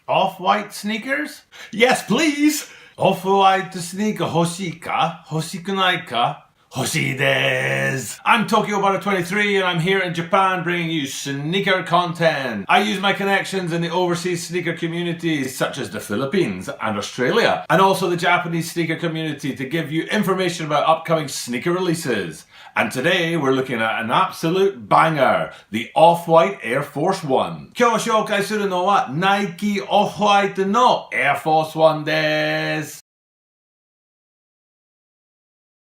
Off-white sneakers? Yes, please! Off-white sneaker 欲しいか? 欲しくないか? 欲しいです! I'm Tokyo Butter 23 and I'm here in Japan bringing you sneaker content. I use my connections in the overseas sneaker communities such as the Philippines and Australia and also the Japanese sneaker community to give you information about upcoming sneaker releases. And today we're looking at an absolute banger, the Off-White Air Force 1. 今日紹介するのは Nike Off-White の Air Force 1 です。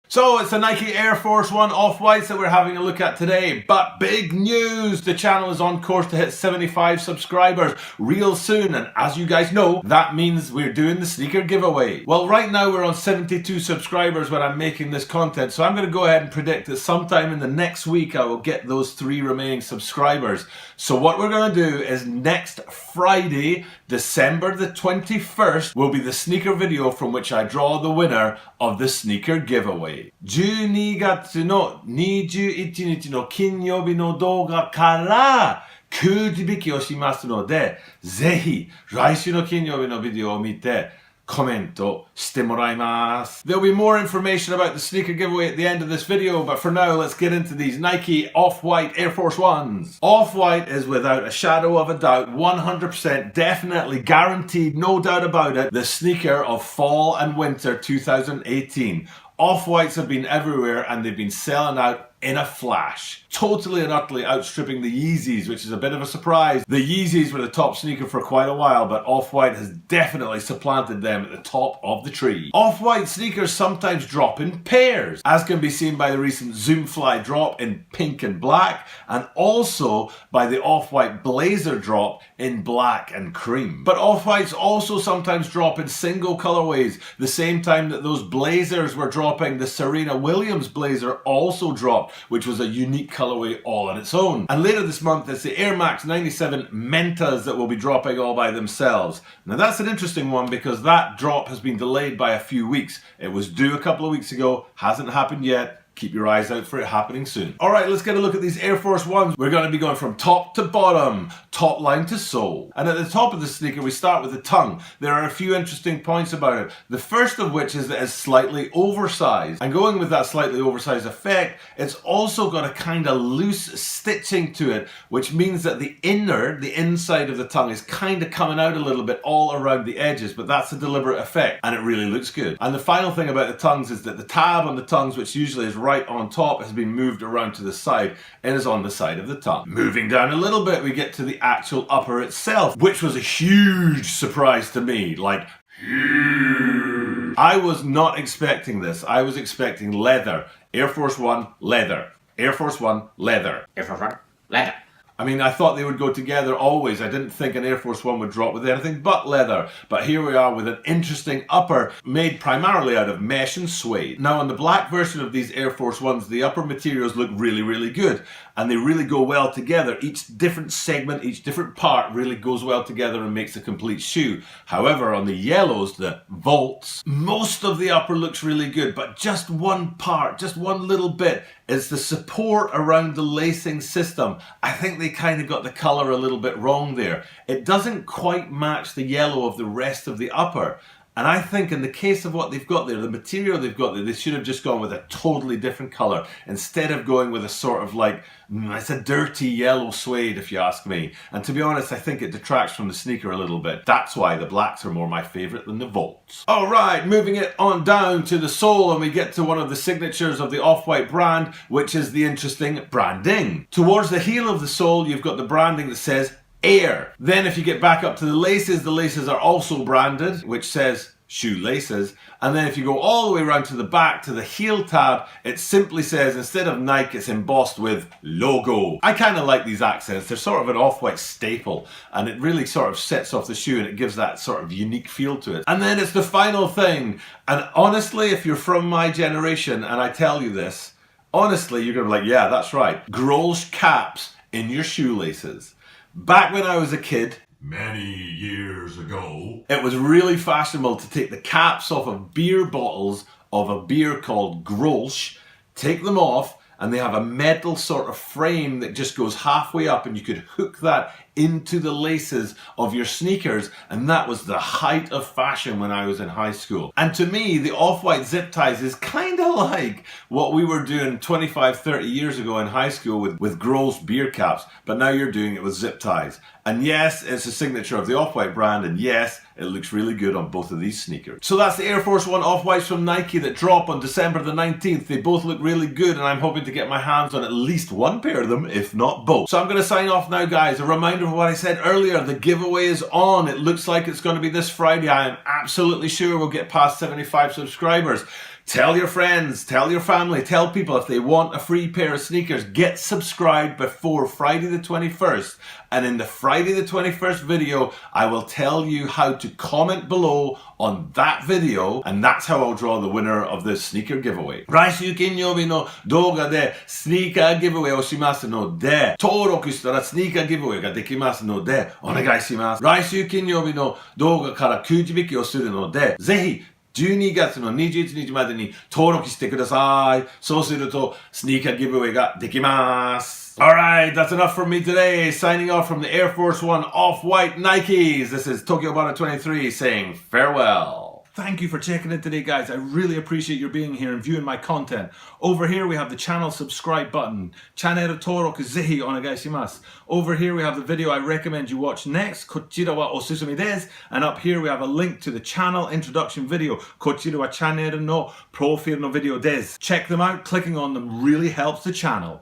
So it's the Nike Air Force 1 Off-Whites that we're having a look at today. But big news! The channel is on course to hit 75 subscribers real soon. And as you guys know, that means we're doing the sneaker giveaway. Well, right now we're on 72 subscribers when I'm making this content. So I'm going to go ahead and predict that sometime in the next week I will get those 3 remaining subscribers. So what we're going to do is next Friday, December the 21st, will be the sneaker video from which I draw the winner of the sneaker giveaway. 12月の21日の金曜日の動画からくじ引きをしますので、ぜひ来週の金曜日のビデオを見てコメントしてもらいます。There'll be more information about the sneaker giveaway at the end of this video, but for now let's get into these Nike Off-White Air Force 1s. Off-White is without a shadow of a doubt, 100% definitely guaranteed, no doubt about it, the sneaker of fall and winter 2018. Off-Whites have been everywhere and they've been selling out in a flash. Totally and utterly outstripping the Yeezys, which is a bit of a surprise. The Yeezys were the top sneaker for quite a while, but Off-White has definitely supplanted them at the top of the tree. Off-White sneakers sometimes drop in pairs, as can be seen by the recent Zoomfly drop in pink and black, and also by the Off-White Blazer drop in black and cream. But Off-Whites also sometimes drop in single colorways. The same time that those Blazers were dropping, the Serena Williams Blazer also dropped, which was a unique colorway all on its own. And later this month it's the Air Max 97 Mentas that will be dropping all by themselves. Now that's an interesting one because that drop has been delayed by a few weeks. It was due a couple of weeks ago, hasn't happened yet. Keep your eyes out for it happening soon. Alright, let's get a look at these Air Force 1s. We're going to be going from top to bottom, top line to sole. And at the top of the sneaker we start with the tongue. There are a few interesting points about it. The first of which is that it's slightly oversized. And going with that slightly oversized effect, it's also got a kind of loose stitching to it, which means that the inside of the tongue is kind of coming out a little bit all around the edges, but that's a deliberate effect and it really looks good. And the final thing about the tongues is that the tab on the tongues, which usually is right on top, has been moved around to the side and is on the side of the tongue. Moving down a little bit, we get to the actual upper itself, which was a huge surprise to me. Like, huge. I was not expecting this. I was expecting leather. Air Force 1, leather. Air Force 1, leather. Air Force 1, leather. I mean, I thought they would go together always. I didn't think an Air Force 1 would drop with anything but leather. But here we are with an interesting upper made primarily out of mesh and suede. Now, on the black version of these Air Force 1s, the upper materials look really, really good. And they really go well together. Each different segment, each different part really goes well together and makes a complete shoe. However, on the yellows, the Volts, most of the upper looks really good, but just one part, just one little bit, is the support around the lacing system. I think they kind of got the color a little bit wrong there. It doesn't quite match the yellow of the rest of the upper. And I think in the case of what they've got there, the material they've got there, they should have just gone with a totally different color instead of going with a sort of like, it's a dirty yellow suede if you ask me. And to be honest, I think it detracts from the sneaker a little bit. That's why the blacks are more my favorite than the Volts. All right, moving it on down to the sole, and we get to one of the signatures of the Off-White brand, which is the interesting branding. Towards the heel of the sole, you've got the branding that says Air. Then if you get back up to the laces are also branded, which says shoelaces. And then if you go all the way around to the back to the heel tab, it simply says, instead of Nike, it's embossed with logo. I kind of like these accents. They're sort of an Off-White staple and it really sort of sets off the shoe and it gives that sort of unique feel to it. And then it's the final thing. And honestly, if you're from my generation and I tell you this, honestly, you're going to be like, yeah, that's right. Grolsch caps in your shoelaces. Back when I was a kid, many years ago, it was really fashionable to take the caps off of beer bottles of a beer called Grolsch, take them off, and they have a metal sort of frame that just goes halfway up and you could hook that into the laces of your sneakers, and that was the height of fashion when I was in high school. And to me, the off-white zip ties is kind of like what we were doing 25, 30 years ago in high school with Gross beer caps, but now you're doing it with zip ties. And yes, it's a signature of the Off-White brand, and yes, it looks really good on both of these sneakers. So that's the Air Force 1 Off-Whites from Nike that drop on December the 19th. They both look really good, and I'm hoping to get my hands on at least one pair of them, if not both. So I'm going to sign off now, guys. A reminder of what I said earlier, the giveaway is on. It looks like it's going to be this Friday. I am absolutely sure we'll get past 75 subscribers. Tell your friends, tell your family, tell people if they want a free pair of sneakers, get subscribed before Friday the 21st. And in the Friday the 21st video, I will tell you how to comment below on that video, and that's how I'll draw the winner of this sneaker giveaway. 来週金曜日の動画でスニーカーギブアウェイをしますので、登録したらスニーカーギブアウェイができますので、お願いします。来週金曜日の動画からくじ引きをするので、ぜひ12月の21日までに登録してください。そうするとスニーカーギブアウェイができます。Alright, that's enough from me today. Signing off from the Air Force 1 Off-White Nikes. This is Tokyo Bana 23 saying farewell. Thank you for checking in today, guys. I really appreciate your being here and viewing my content. Over here we have the channel subscribe button. Channel登録ぜひお願いします. Over here we have the video I recommend you watch next. こちらはおすすめです. And up here we have a link to the channel introduction video. こちらはチャンネルのプロフィールのvideoです. Check them out. Clicking on them really helps the channel.